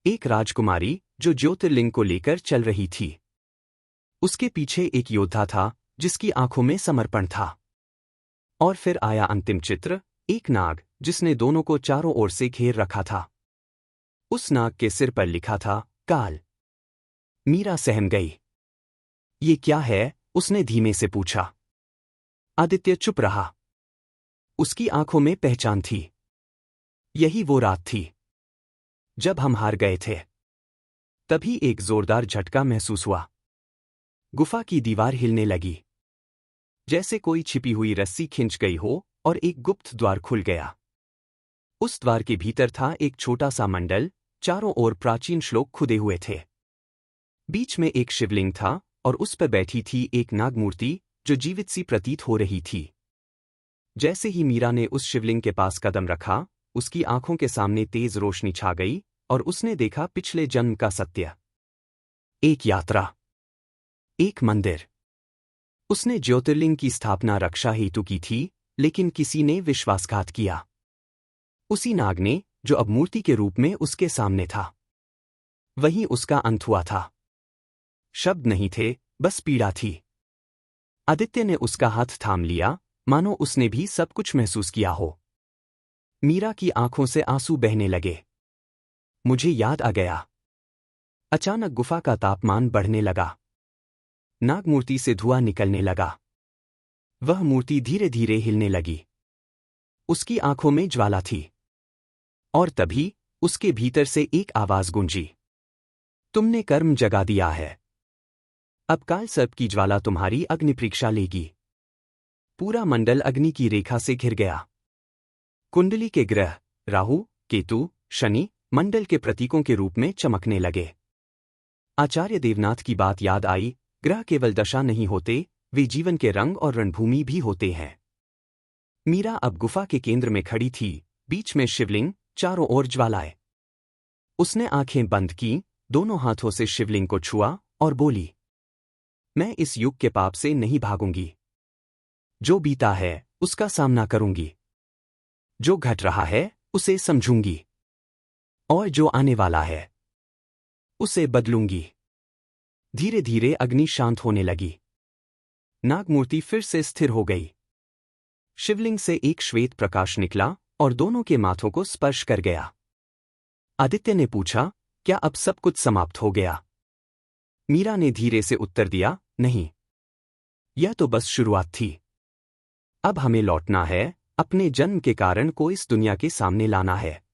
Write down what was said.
एक राजकुमारी जो ज्योतिर्लिंग को लेकर चल रही थी। उसके पीछे एक योद्धा था जिसकी आंखों में समर्पण था। और फिर आया अंतिम चित्र, एक नाग जिसने दोनों को चारों ओर से घेर रखा था। उस नाग के सिर पर लिखा था काल। मीरा सहम गई। ये क्या है? उसने धीमे से पूछा। आदित्य चुप रहा। उसकी आंखों में पहचान थी। यही वो रात थी जब हम हार गए थे। तभी एक जोरदार झटका महसूस हुआ। गुफा की दीवार हिलने लगी, जैसे कोई छिपी हुई रस्सी खिंच गई हो, और एक गुप्त द्वार खुल गया। उस द्वार के भीतर था एक छोटा सा मंडल, चारों ओर प्राचीन श्लोक खुदे हुए थे। बीच में एक शिवलिंग था और उस पर बैठी थी एक नागमूर्ति जो जीवित सी प्रतीत हो रही थी। जैसे ही मीरा ने उस शिवलिंग के पास कदम रखा, उसकी आंखों के सामने तेज रोशनी छा गई और उसने देखा पिछले जन्म का सत्य। एक यात्रा, एक मंदिर। उसने ज्योतिर्लिंग की स्थापना रक्षा हेतु की थी, लेकिन किसी ने विश्वासघात किया। उसी नाग ने, जो अब मूर्ति के रूप में उसके सामने था। वहीं उसका अंत हुआ था। शब्द नहीं थे, बस पीड़ा थी। आदित्य ने उसका हाथ थाम लिया, मानो उसने भी सब कुछ महसूस किया हो। मीरा की आंखों से आंसू बहने लगे। मुझे याद आ गया। अचानक गुफा का तापमान बढ़ने लगा। नागमूर्ति से धुआं निकलने लगा। वह मूर्ति धीरे धीरे हिलने लगी। उसकी आंखों में ज्वाला थी। और तभी उसके भीतर से एक आवाज गूंजी। तुमने कर्म जगा दिया है। अब काल सर्प की ज्वाला तुम्हारी अग्नि परीक्षा लेगी। पूरा मंडल अग्नि की रेखा से घिर गया। कुंडली के ग्रह राहु, केतु, शनि मंडल के प्रतीकों के रूप में चमकने लगे। आचार्य देवनाथ की बात याद आई, ग्रह केवल दशा नहीं होते, वे जीवन के रंग और रणभूमि भी होते हैं। मीरा अब गुफा के केंद्र में खड़ी थी, बीच में शिवलिंग, चारों ओर ज्वालाएं। उसने आंखें बंद की, दोनों हाथों से शिवलिंग को छुआ और बोली, मैं इस युग के पाप से नहीं भागूंगी। जो बीता है उसका सामना करूंगी। जो घट रहा है उसे समझूंगी। और जो आने वाला है उसे बदलूंगी। धीरे धीरे अग्नि शांत होने लगी। नागमूर्ति फिर से स्थिर हो गई। शिवलिंग से एक श्वेत प्रकाश निकला और दोनों के माथों को स्पर्श कर गया। आदित्य ने पूछा, क्या अब सब कुछ समाप्त हो गया? मीरा ने धीरे से उत्तर दिया, नहीं। यह तो बस शुरुआत थी। अब हमें लौटना है, अपने जन्म के कारण को इस दुनिया के सामने लाना है।